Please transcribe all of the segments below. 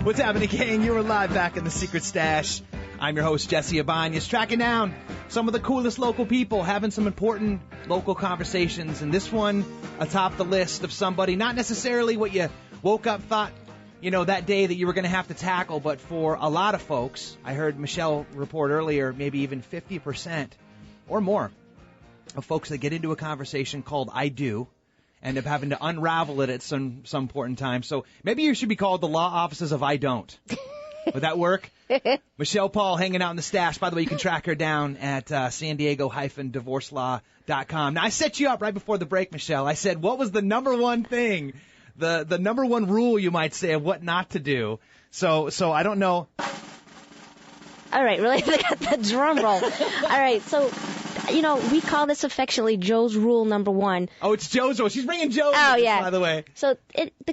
What's happening, gang? You are live back in the Secret Stash. I'm your host, Jesse Abanius, tracking down some of the coolest local people, having some important local conversations, and this one atop the list of somebody, not necessarily what you woke up, thought, that day that you were going to have to tackle, but for a lot of folks, I heard Michelle report earlier, maybe even 50% or more of folks that get into a conversation called I do, end up having to unravel it at some important time. So maybe you should be called the law offices of I don't. Would that work? Michelle Paul hanging out in the stash. By the way, you can track her down at San Diego-divorcelaw.com. Now, I set you up right before the break, Michelle. I said, what was the number one thing, the number one rule, you might say, of what not to do? So I don't know. All right, really? I got the drum roll. All right, so... we call this affectionately Joe's rule number one. Oh, it's Joe's rule. She's bringing Joe. Oh, yeah. By the way. So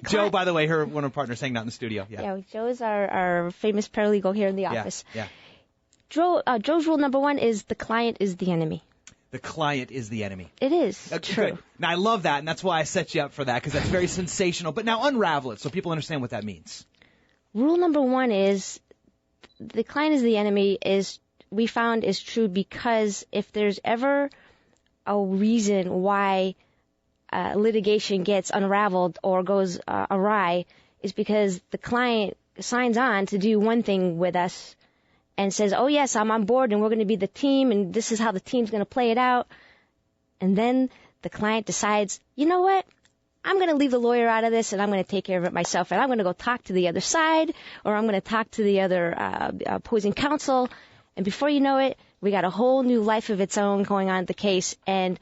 Joe, by the way, one of her partners hanging out in the studio. Yeah, Joe's our famous paralegal here in the office. Yeah. Joe's rule number one is the client is the enemy. The client is the enemy. It is. True. Good. Now, I love that, and that's why I set you up for that, because that's very sensational. But now unravel it so people understand what that means. Rule number one is the client is the enemy we found is true because if there's ever a reason why litigation gets unraveled or goes awry, is because the client signs on to do one thing with us and says, oh, yes, I'm on board and we're going to be the team and this is how the team's going to play it out. And then the client decides, you know what? I'm going to leave the lawyer out of this and I'm going to take care of it myself. And I'm going to go talk to the other side or I'm going to talk to the other opposing counsel. And before you know it, we got a whole new life of its own going on in the case. And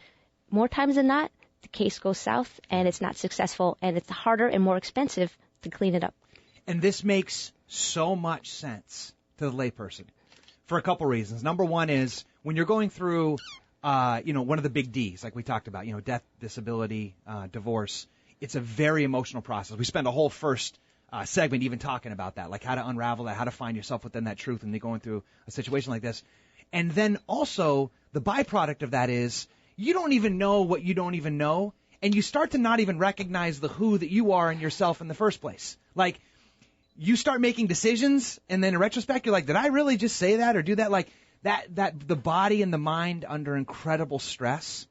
more times than not, the case goes south and it's not successful and it's harder and more expensive to clean it up. And this makes so much sense to the layperson for a couple reasons. Number one is when you're going through, one of the big Ds, like we talked about, death, disability, divorce, it's a very emotional process. We spend a whole first segment even talking about that, like how to unravel that, how to find yourself within that truth when you're going through a situation like this. And then also the byproduct of that is you don't even know what you don't even know, and you start to not even recognize the who that you are in yourself in the first place. Like you start making decisions, and then in retrospect you're like, did I really just say that or do that? Like that the body and the mind under incredible stress.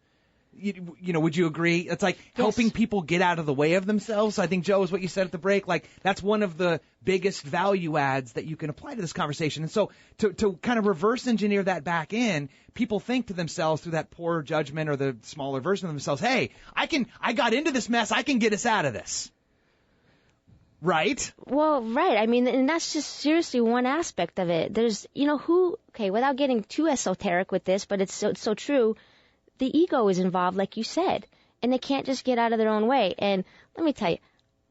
Would you agree? It's like helping people get out of the way of themselves. I think, Joe, is what you said at the break. Like, that's one of the biggest value adds that you can apply to this conversation. And so to kind of reverse engineer that back in, people think to themselves through that poor judgment or the smaller version of themselves, hey, I got into this mess. I can get us out of this. Right? Well, right. I mean, and that's just seriously one aspect of it. There's, without getting too esoteric with this, but it's so true. The ego is involved, like you said, and they can't just get out of their own way. And let me tell you,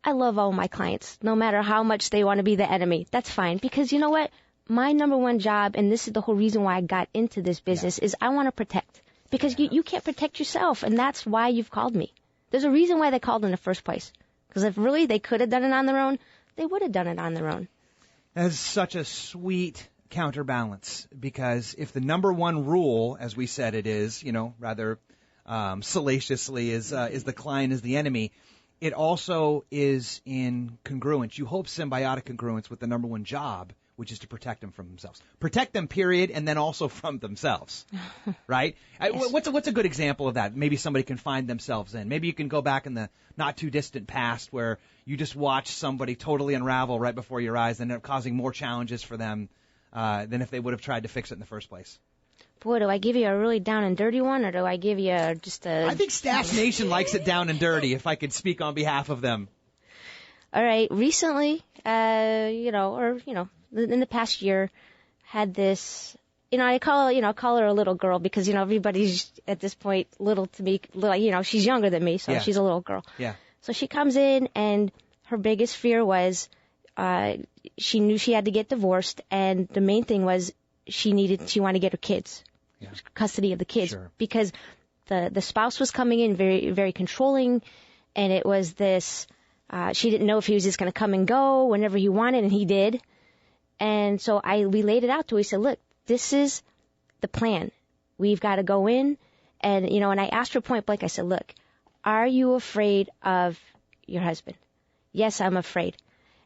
I love all my clients, no matter how much they want to be the enemy. That's fine, because you know what? My number one job, and this is the whole reason why I got into this business, is I want to protect. Because you can't protect yourself, and that's why you've called me. There's a reason why they called in the first place. Because if really they could have done it on their own, they would have done it on their own. That's such a sweet counterbalance, because if the number one rule, as we said it is, rather salaciously, is the client is the enemy, it also is in congruence. You hope symbiotic congruence with the number one job, which is to protect them from themselves. Protect them, period, and then also from themselves, right? Yes. What's a good example of that? Maybe somebody can find themselves in. Maybe you can go back in the not-too-distant past where you just watch somebody totally unravel right before your eyes and end up causing more challenges for them than if they would have tried to fix it in the first place. Boy, do I give you a really down and dirty one, or do I give you just a... I think Stash Nation likes it down and dirty, if I could speak on behalf of them. All right. Recently, in the past year, had this... I call her a little girl because, everybody's at this point little to me. She's younger than me, so she's a little girl. Yeah. So she comes in, and her biggest fear was... she knew she had to get divorced, and the main thing was she wanted to get her kids, custody of the kids, because the spouse was coming in very, very controlling, and it was this, she didn't know if he was just going to come and go whenever he wanted, and he did. And so we laid it out to her. We said, look, this is the plan. We've got to go in, and, and I asked her point blank, I said, look, are you afraid of your husband? Yes, I'm afraid.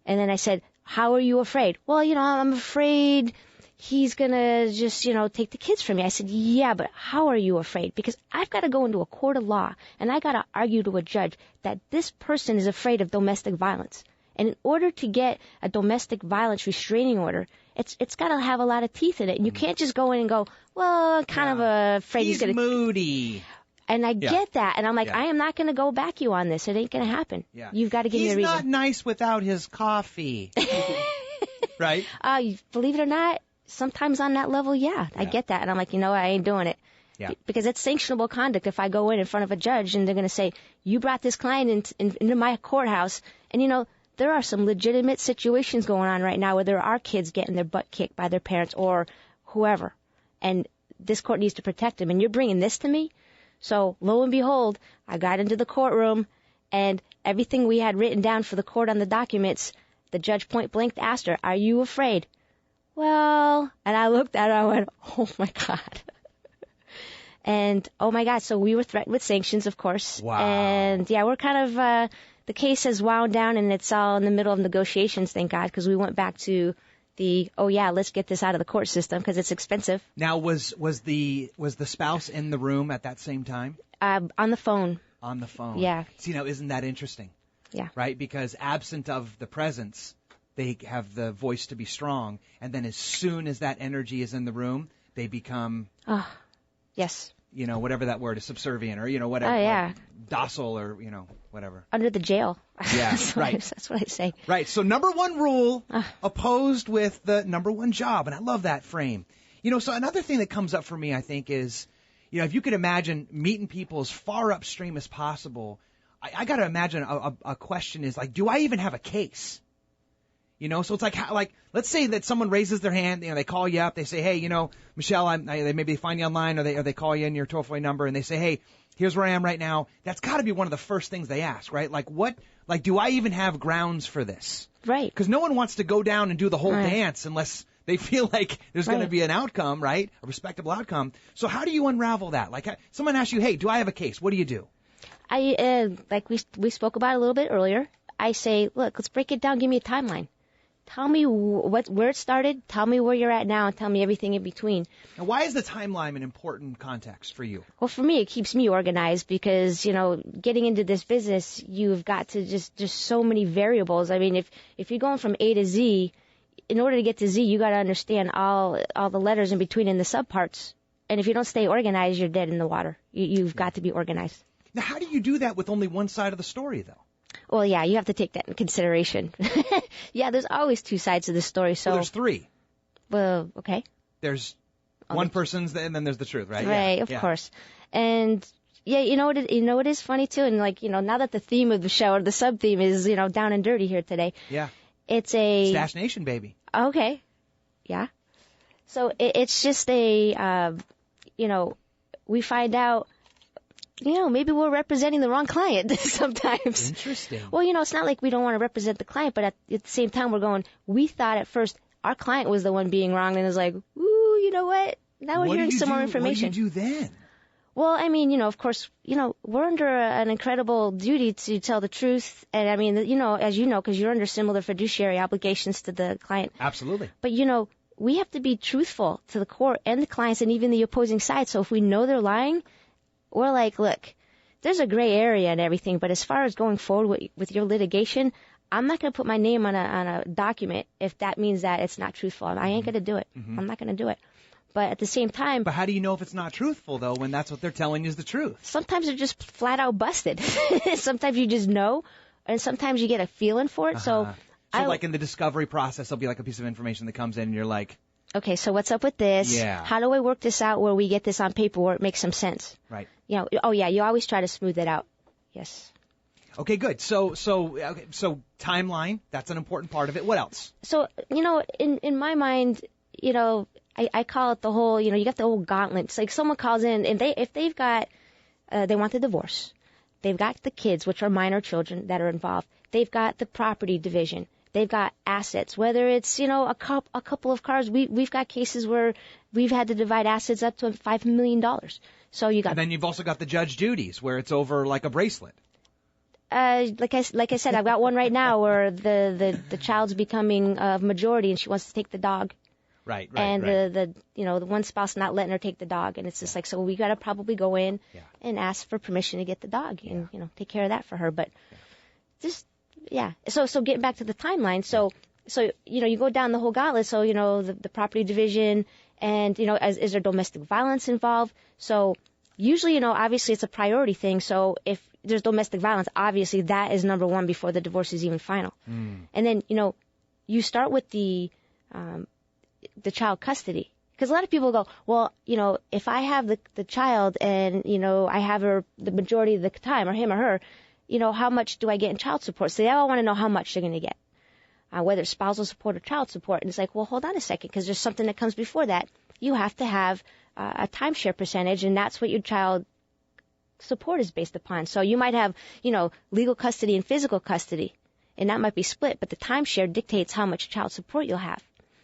And then I said, how are you afraid? Well, I'm afraid he's going to just, take the kids from me. I said, yeah, but how are you afraid? Because I've got to go into a court of law and I got to argue to a judge that this person is afraid of domestic violence. And in order to get a domestic violence restraining order, it's got to have a lot of teeth in it. And you can't just go in and go, well, I'm kind of afraid he's going to... moody. And I get that. And I'm like, I am not going to go back you on this. It ain't going to happen. Yeah. You've got to give me a reason. He's not nice without his coffee. Right? Believe it or not, sometimes on that level, I get that. And I'm like, I ain't doing it. Yeah. Because it's sanctionable conduct if I go in front of a judge and they're going to say, you brought this client into my courthouse. And, there are some legitimate situations going on right now where there are kids getting their butt kicked by their parents or whoever. And this court needs to protect them. And you're bringing this to me? So, lo and behold, I got into the courtroom, and everything we had written down for the court on the documents, the judge point blank asked her, are you afraid? Well, and I looked at her, I went, oh my God. And, oh my God, so we were threatened with sanctions, of course. Wow. And, we're kind of, the case has wound down, and it's all in the middle of negotiations, thank God, because we went back to let's get this out of the court system because it's expensive. Now, was the spouse in the room at that same time? On the phone. On the phone. Yeah. See, now, isn't that interesting? Yeah. Right? Because absent of the presence, they have the voice to be strong. And then as soon as that energy is in the room, they become... yes. Whatever that word is, subservient or, whatever. Oh, yeah. Like docile or, whatever. Under the jail. Yeah, right. That's what I say. Right. So number one rule opposed with the number one job. And I love that frame. So another thing that comes up for me, I think, is, if you could imagine meeting people as far upstream as possible, I got to imagine a question is like, do I even have a case? So it's like let's say that someone raises their hand, they call you up, they say, hey, Michelle, maybe they find you online or they call you in your toll-free number and they say, hey, here's where I am right now. That's got to be one of the first things they ask, right? Do I even have grounds for this? Right. Because no one wants to go down and do the whole dance unless they feel like there's going to be an outcome, right? A respectable outcome. So how do you unravel that? Like someone asks you, hey, do I have a case? What do you do? Like we spoke about a little bit earlier, I say, look, let's break it down. Give me a timeline. Tell me where it started, tell me where you're at now, and tell me everything in between. Now, why is the timeline an important context for you? Well, for me, it keeps me organized because, getting into this business, you've got to just so many variables. I mean, if you're going from A to Z, in order to get to Z, you got to understand all the letters in between and the subparts. And if you don't stay organized, you're dead in the water. You've got to be organized. Now, how do you do that with only one side of the story, though? Well, yeah, you have to take that in consideration. Yeah, there's always two sides of the story. So there's three. Well, okay. There's one person's, and then there's the truth, right? Right, of course. And yeah, it is funny too. And now that the theme of the show or the sub theme is down and dirty here today. Yeah. It's a Stash Nation, baby. Okay. Yeah. So it's just we find out. Maybe we're representing the wrong client sometimes. Interesting. Well, it's not like we don't want to represent the client, but at the same time, we thought at first our client was the one being wrong, and it's like, ooh, you know what? Now we're hearing some more information. What do you do then? Well, I mean, of course, we're under an incredible duty to tell the truth. And I mean, as because you're under similar fiduciary obligations to the client. Absolutely. But, we have to be truthful to the court and the clients and even the opposing side. So if we know they're lying, we're like, look, there's a gray area and everything, but as far as going forward with your litigation, I'm not going to put my name on a document if that means that it's not truthful. I ain't going to do it. Mm-hmm. I'm not going to do it. But at the same time... But how do you know if it's not truthful, though, when that's what they're telling you is the truth? Sometimes they're just flat out busted. Sometimes you just know, and sometimes you get a feeling for it. So like in the discovery process, there'll be like a piece of information that comes in, and you're like... Okay, so what's up with this? Yeah. How do I work this out where we get this on paper where it makes some sense? Right. You always try to smooth it out. Yes. Okay, good. So timeline, that's an important part of it. What else? So, in my mind, I call it the whole, you got the whole gauntlet. It's like someone calls in and if they've got, they want the divorce. They've got the kids, which are minor children that are involved. They've got the property division. They've got assets, whether it's, a couple of cars. We've got cases where we've had to divide assets up to $5 million. So you got. And then you've also got the judge duties where it's over like a bracelet. like I said, I've got one right now where the child's becoming of majority and she wants to take the dog. Right. And the one spouse not letting her take the dog, and it's just like, so we got to probably go in and ask for permission to get the dog and take care of that for her. But so getting back to the timeline, so you go down the whole gauntlet. So the property division, and is there domestic violence involved? So usually obviously it's a priority thing. So if there's domestic violence, obviously that is number one before the divorce is even final. And then you start with the child custody. Because a lot of people go, well, if I have the child and, I have her the majority of the time, or him or her, how much do I get in child support? So they all want to know how much they're going to get, whether it's spousal support or child support. And it's like, well, hold on a second, because there's something that comes before that. You have to have a timeshare percentage, and that's what your child support is based upon. So you might have, legal custody and physical custody, and that might be split, but the timeshare dictates how much child support you'll have.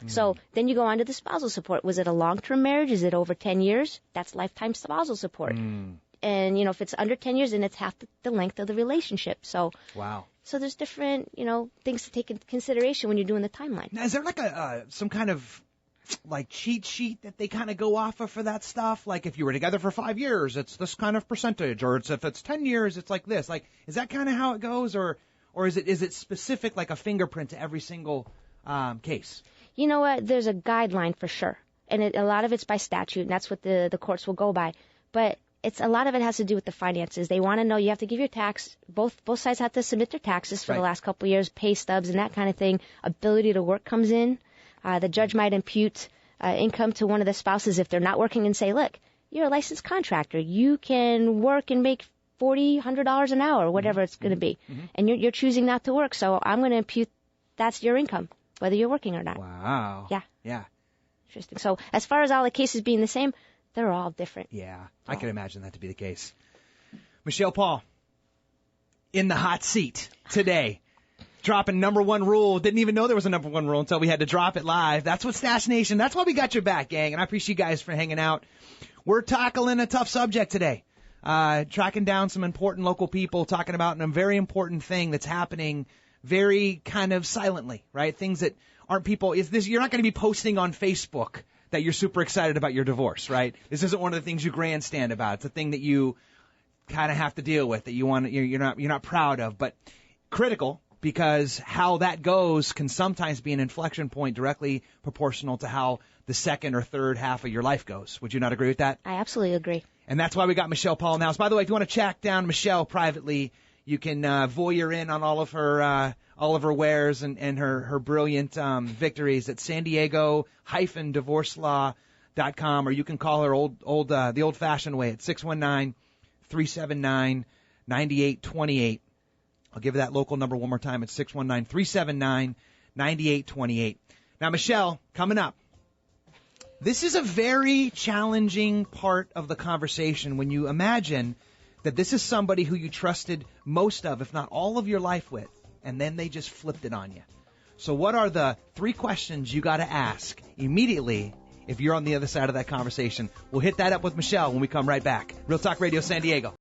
So then you go on to the spousal support. Was it a long-term marriage? Is it over 10 years? That's lifetime spousal support. And, if it's under 10 years, then it's half the length of the relationship. So, wow. So there's different, things to take into consideration when you're doing the timeline. Now, is there like some kind of cheat sheet that they kind of go off of for that stuff? Like if you were together for 5 years, it's this kind of percentage, or if it's 10 years, it's like this. Like, is that kind of how it goes, or is it specific, like a fingerprint to every single case? You know what? There's a guideline for sure, and a lot of it's by statute, and that's what the courts will go by. But a lot of it has to do with the finances. They want to know, you have to give your tax. Both sides have to submit their taxes for the last couple of years, pay stubs and that kind of thing. Ability to work comes in. The judge might impute income to one of the spouses if they're not working, and say, look, you're a licensed contractor. You can work and make $40, $100 an hour, whatever it's going to be, and you're choosing not to work. So I'm going to impute that's your income, whether you're working or not. Wow. Yeah. Interesting. So as far as all the cases being the same, they're all different. Yeah, I can imagine that to be the case. Michelle Paul, in the hot seat today, dropping number one rule. Didn't even know there was a number one rule until we had to drop it live. That's what Stash Nation, that's why we got your back, gang, and I appreciate you guys for hanging out. We're tackling a tough subject today. Tracking down some important local people, talking about a very important thing that's happening very kind of silently, right? Things that aren't people. You're not going to be posting on Facebook that you're super excited about your divorce, right? This isn't one of the things you grandstand about. It's a thing that you kind of have to deal with, that you're not proud of, but critical, because how that goes can sometimes be an inflection point directly proportional to how the second or third half of your life goes. Would you not agree with that? I absolutely agree. And that's why we got Michelle Paul now. So by the way, if you want to track down Michelle privately, you can voyeur in on all of her wares and her brilliant victories at San Diego-divorcelaw.com, or you can call her the old-fashioned way at 619-379-9828. I'll give you that local number one more time. It's 619-379-9828. Now, Michelle, coming up, this is a very challenging part of the conversation when you imagine that this is somebody who you trusted most of, if not all of your life with, and then they just flipped it on you. So what are the 3 questions you got to ask immediately if you're on the other side of that conversation? We'll hit that up with Michelle when we come right back. Real Talk Radio San Diego.